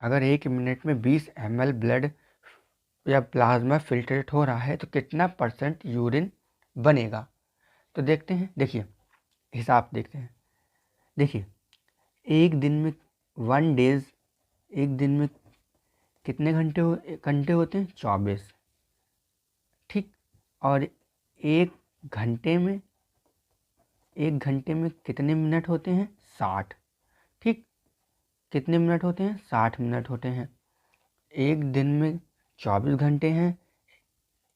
अगर 1 मिनट में 20 ml blood या प्लाज्मा फिल्ट्रेट हो रहा है तो कितना % यूरिन बनेगा। तो देखते हैं, देखिए हिसाब देखते हैं। देखिए एक दिन में 1 डेज, एक दिन में कितने घंटे होते हैं? 24। ठीक। और एक घंटे में कितने मिनट होते हैं? 60। ठीक। कितने मिनट होते हैं? 60 मिनट होते हैं। एक दिन में 24 घंटे हैं,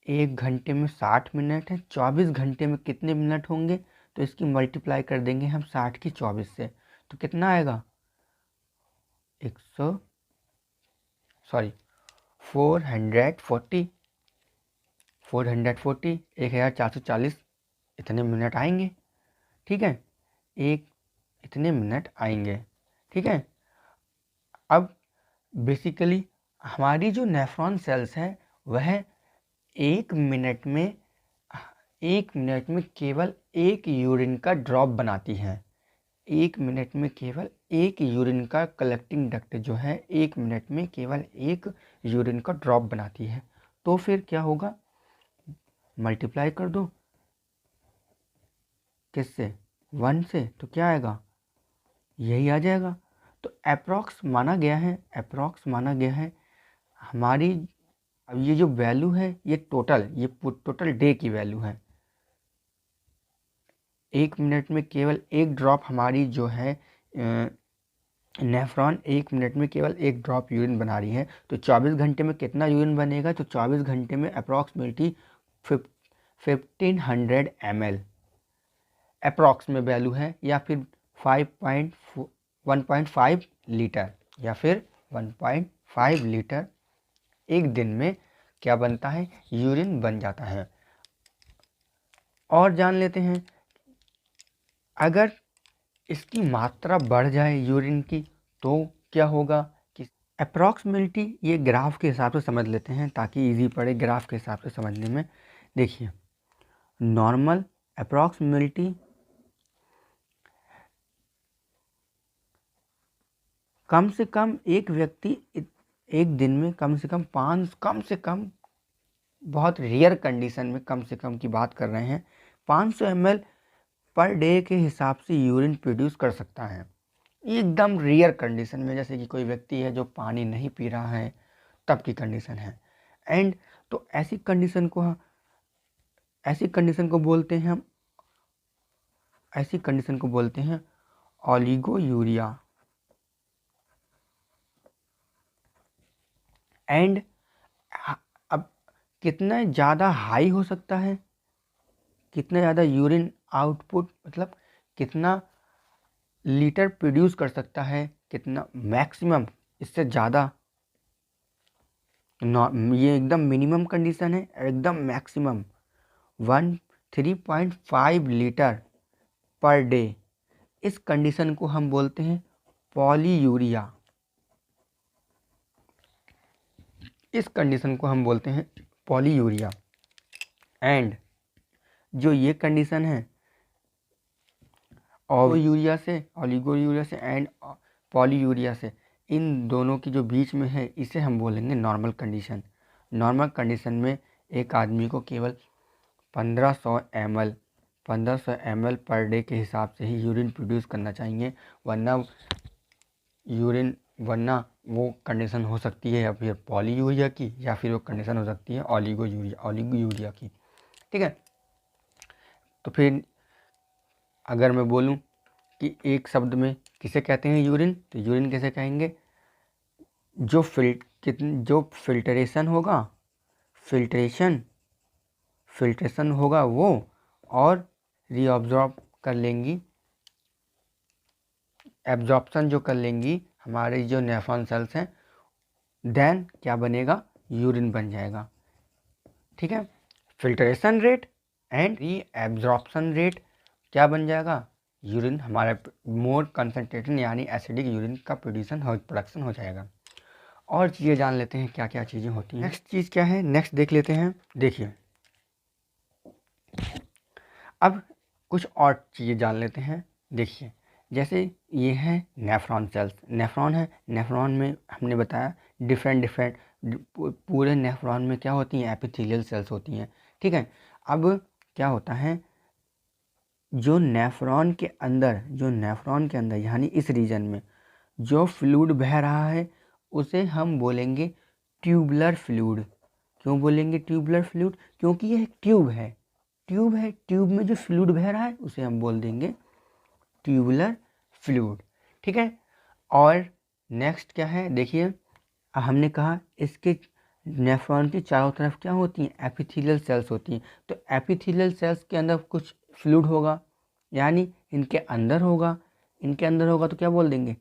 एक घंटे में 60 मिनट है, 24 घंटे में कितने मिनट होंगे? तो इसकी मल्टीप्लाई कर देंगे हम 60 की 24 से, तो कितना आएगा? 440 1440 इतने मिनट आएंगे। ठीक है, इतने मिनट आएंगे। ठीक है। अब बेसिकली हमारी जो नेफ्रॉन सेल्स है वह 1 मिनट में केवल 1 यूरिन का ड्रॉप बनाती हैं। 1 मिनट में केवल 1 यूरिन का कलेक्टिंग डक्ट जो है 1 मिनट में केवल 1 यूरिन का ड्रॉप बनाती है। तो फिर क्या होगा? मल्टीप्लाई कर दो किससे? 1 से, तो क्या आएगा? यही आ जाएगा। तो अप्रॉक्स माना गया है हमारी। अब ये जो वैल्यू है ये टोटल डे की वैल्यू है। 1 मिनट में केवल 1 ड्रॉप हमारी जो है नेफ्रॉन 1 मिनट में केवल 1 ड्रॉप यूरिन बना रही है। तो 24 घंटे में कितना यूरिन बनेगा? तो 24 घंटे में अप्रॉक्सीमेटली 1500 ml अप्रॉक्स में वैल्यू है, या फिर 1.5 लीटर, या फिर 1.5 लीटर एक दिन में क्या बनता है? यूरिन बन जाता है। और जान लेते हैं, अगर इसकी मात्रा बढ़ जाए यूरिन की तो क्या होगा? कि अप्रॉक्सीमेटली ये ग्राफ के हिसाब से समझ लेते हैं ताकि इजी पड़े ग्राफ के हिसाब से समझने में। देखिए नॉर्मल अप्रॉक्सीमेटली कम से कम एक व्यक्ति एक दिन में कम से कम बहुत रेयर कंडीशन में कम से कम की बात कर रहे हैं 500 ml पर डे के हिसाब से यूरिन प्रोड्यूस कर सकता है। एकदम रेयर कंडीशन में, जैसे कि कोई व्यक्ति है जो पानी नहीं पी रहा है तब की कंडीशन है। एंड तो ऐसी कंडीशन को बोलते हैं ओलिगोयूरिया। एंड अब कितना ज़्यादा हाई हो सकता है, कितना ज़्यादा यूरिन आउटपुट, मतलब कितना लीटर प्रोड्यूस कर सकता है, कितना मैक्सिमम, इससे ज़्यादा ये एकदम मिनिमम कंडीशन है, एकदम मैक्सिमम 3.5 लीटर पर डे। इस कंडीशन को हम बोलते हैं पॉलीयूरिया। एंड जो ये कंडीशन है ओलिगोयूरिया से एंड पॉलीयूरिया से, इन दोनों की जो बीच में है इसे हम बोलेंगे नॉर्मल कंडीशन। नॉर्मल कंडीशन में एक आदमी को केवल 1500 ml पर डे के हिसाब से ही यूरिन प्रोड्यूस करना चाहिए, वरना वो कंडीशन हो सकती है या फिर पॉलीयूरिया की, या फिर वो कंडीशन हो सकती है ओलिगोयूरिया की। ठीक है। तो फिर अगर मैं बोलूं कि एक शब्द में किसे कहते हैं यूरिन, तो यूरिन कैसे कहेंगे? जो फिल्ट्रेशन होगा वो, और रीअब्जॉर्ब कर लेंगी, एब्जॉर्प्शन जो कर लेंगी हमारी जो नेफ्रॉन सेल्स हैं, देन क्या बनेगा? यूरिन बन जाएगा। ठीक है। Filtration rate and reabsorption rate क्या बन जाएगा? यूरिन हमारा मोर कंसनट्रेटेड यानी एसिडिक यूरिन का प्रोडक्शन हो जाएगा। और चीज़ें जान लेते हैं क्या क्या चीज़ें होती हैं। नेक्स्ट चीज़ क्या है, नेक्स्ट देख लेते हैं। देखिए अब कुछ और चीज़ें जान लेते हैं। देखिए जैसे ये है नेफ्रॉन सेल्स, नेफ्रॉन है, नेफ्रॉन में हमने बताया डिफरेंट पूरे नेफ्रॉन में क्या होती हैं, एपिथेलियल सेल्स होती हैं। ठीक है, अब क्या होता है, जो नेफ्रॉन के अंदर यानी इस रीजन में जो फ्लूइड बह रहा है उसे हम बोलेंगे ट्यूबुलर फ्लूइड। क्यों बोलेंगे ट्यूबुलर फ्लूइड? क्योंकि यह ट्यूब है, ट्यूब में जो फ्लूइड बह रहा है उसे हम बोल देंगे ट्यूबुलर फ्लूइड। ठीक है, और नेक्स्ट क्या है, देखिए हमने कहा इसके नेफ्रॉन की चारों तरफ क्या होती हैं, एपिथेलियल सेल्स होती हैं। तो एपिथेलियल सेल्स के अंदर कुछ फ्लूइड होगा, यानी इनके अंदर होगा, तो क्या बोल देंगे,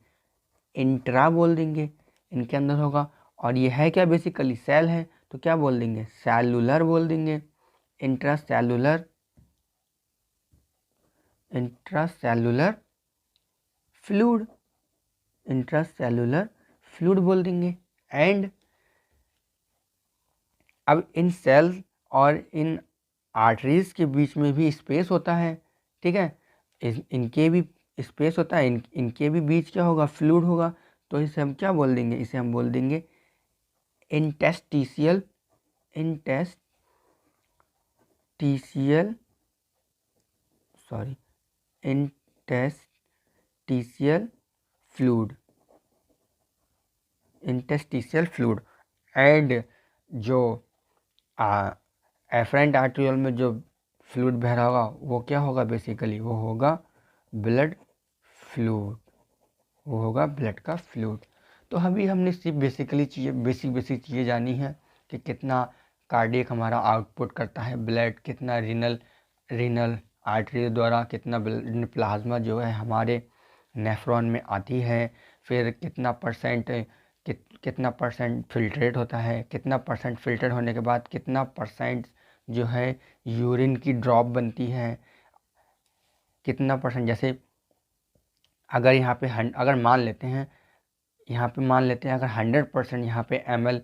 इंट्रा बोल देंगे, इनके अंदर होगा। और ये है क्या, बेसिकली सेल है, तो क्या बोल देंगे, सेलुलर बोल देंगे, इंट्रासेलुलर फ्लूइड, इंट्रासेलुलर फ्लूइड बोल देंगे। एंड अब इन सेल्स और इन आर्टरीज के बीच में भी स्पेस होता है। ठीक है, इनके भी स्पेस होता है, इनके भी बीच क्या होगा, फ्लूइड होगा। तो इसे हम क्या बोल देंगे, इसे हम बोल देंगे interstitial fluid, interstitial fluid. And जो एफरेंट आर्ट्रियोल में जो फ्लूइड बह रहा होगा वो क्या होगा, बेसिकली वो होगा ब्लड फ्लूइड, ब्लड का फ्लूइड। तो अभी हमने सिर्फ बेसिक चीज़ें जानी है कि कितना कार्डियक हमारा आउटपुट करता है ब्लड, कितना रीनल आर्टरी द्वारा कितना प्लाज्मा जो है हमारे नेफ्रॉन में आती है, फिर कितना परसेंट फिल्ट्रेट होता है, कितना परसेंट फिल्टर होने के बाद कितना परसेंट जो है यूरिन की ड्रॉप बनती है, कितना परसेंट। जैसे अगर यहाँ पे अगर मान लेते हैं अगर 100% यहाँ पे ml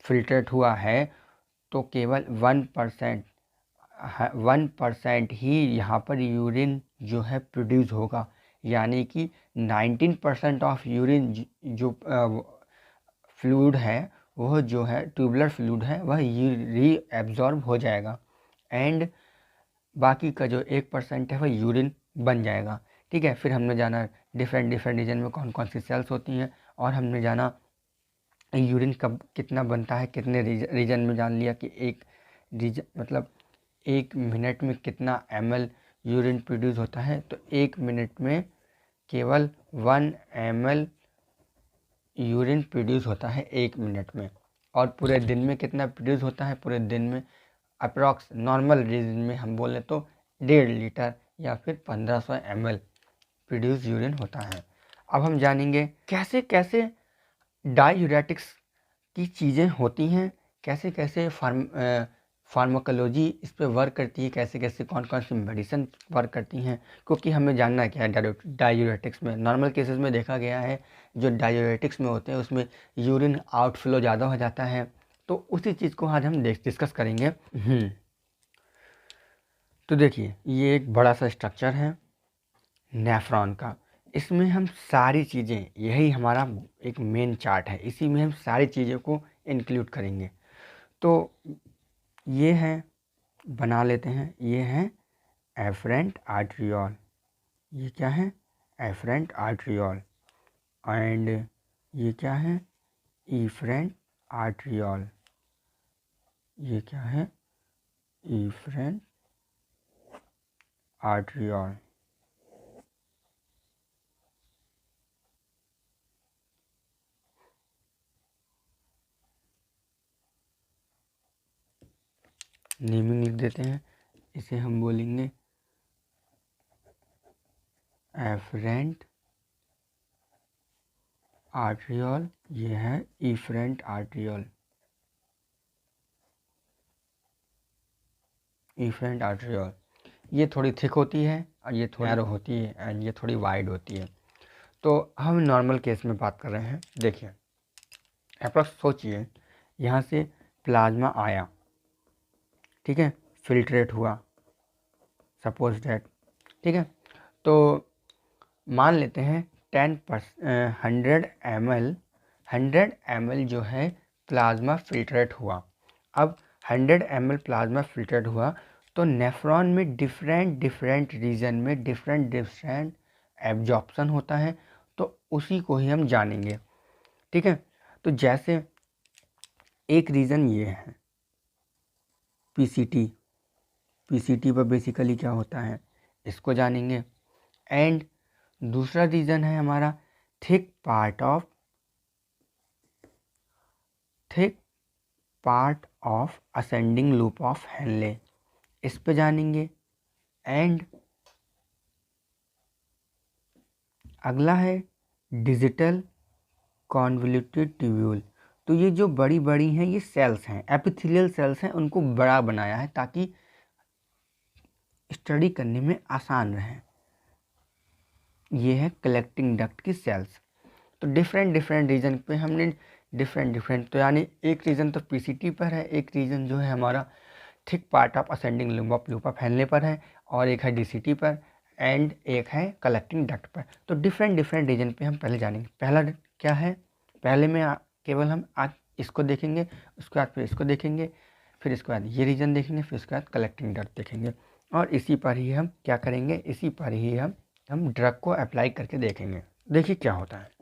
फिल्ट्रेट हुआ है तो केवल 1% ही यहाँ पर यूरिन जो है प्रोड्यूस होगा, यानी कि 19% ऑफ यूरिन जो फ्लूइड है वह जो है ट्यूबुलर फ्लूइड है वह री एब्जॉर्ब हो जाएगा, एंड बाकी का जो 1% है वह यूरिन बन जाएगा। ठीक है, फिर हमने जाना डिफरेंट रीजन में कौन कौन सी सेल्स होती हैं, और हमने जाना यूरिन कब कितना बनता है, कितने रीजन में जान लिया कि एक रीजन मतलब 1 मिनट में कितना ml यूरिन प्रोड्यूस होता है। तो 1 मिनट में केवल 1 ml यूरिन प्रोड्यूस होता है 1 मिनट में। और पूरे दिन में कितना प्रोड्यूस होता है, पूरे दिन में अप्रॉक्स नॉर्मल रीजन में हम बोले तो 1.5 लीटर या फिर 1500 ml प्रोड्यूस यूरिन होता है। अब हम जानेंगे कैसे कैसे डायूरेटिक्स की चीज़ें होती हैं, कैसे कैसे फार्माकोलॉजी इस पे वर्क करती है, कैसे कैसे कौन कौन सी मेडिसिन वर्क करती हैं। क्योंकि हमें जानना है क्या है डायूरेटिक्स में। नॉर्मल केसेस में देखा गया है जो डायूरेटिक्स में होते हैं उसमें यूरिन आउटफ्लो ज़्यादा हो जाता है, तो उसी चीज़ को आज हम डिस्कस करेंगे। तो देखिए ये एक बड़ा सा स्ट्रक्चर है नेफ्रॉन का, इसमें हम सारी चीज़ें, यही हमारा एक मेन चार्ट है, इसी में हम सारी चीज़ों को इंक्लूड करेंगे। तो ये है, बना लेते हैं, ये है एफरेंट आर्ट्रियोल, ये क्या है, एफरेंट आर्ट्रियोल। एंड ये क्या है, इफरेंट आर्ट्रियोल, ये क्या है, इफरेंट आर्ट्रियोल। नेमिंग लिख देते हैं, इसे हम बोलेंगे एफरेंट आर्ट्रियोल, ये है इफरेंट आर्ट्रियोल, इफरेंट आर्ट्रियोल। ये थोड़ी थिक होती है और ये थोड़ी नैरो होती है एंड ये थोड़ी वाइड होती है। तो हम नॉर्मल केस में बात कर रहे हैं। देखिए अप्रॉक्स सोचिए, यहाँ से प्लाज्मा आया, ठीक है, फिल्ट्रेट हुआ, सपोज दैट, ठीक है। तो मान लेते हैं 100 ml जो है प्लाज्मा फिल्ट्रेट हुआ। अब 100 ml प्लाज्मा फिल्ट्रेट हुआ तो नेफ्रॉन में डिफरेंट रीजन में डिफरेंट एब्जॉर्प्शन होता है, तो उसी को ही हम जानेंगे। ठीक है, तो जैसे एक रीज़न ये है पीसीटी पर बेसिकली क्या होता है इसको जानेंगे। एंड दूसरा रीज़न है हमारा thick part of ascending loop of Henle, इस पे जानेंगे। एंड अगला है डिजिटल कॉन्वोल्यूटेड ट्यूब्यूल। तो ये जो बड़ी बड़ी हैं ये सेल्स हैं, एपिथेलियल सेल्स हैं, उनको बड़ा बनाया है ताकि स्टडी करने में आसान रहे। ये है कलेक्टिंग डक्ट की सेल्स। तो डिफरेंट रीजन पे हमने डिफरेंट, तो यानी एक रीजन तो पीसीटी पर है, एक रीजन जो है हमारा thick part of ascending loop of Henle पर है, और एक है डीसीटी पर, एंड एक है कलेक्टिंग डक्ट पर। तो डिफरेंट रीजन पे हम पहले जानेंगे। पहला क्या है, पहले में केवल हम आज इसको देखेंगे, उसके बाद फिर इसको देखेंगे, फिर इसके बाद ये रीजन देखेंगे, फिर उसके बाद कलेक्टिंग डक्ट देखेंगे। और इसी पर ही हम क्या करेंगे, इसी पर ही हम ड्रग को अप्लाई करके देखेंगे। देखिए क्या होता है।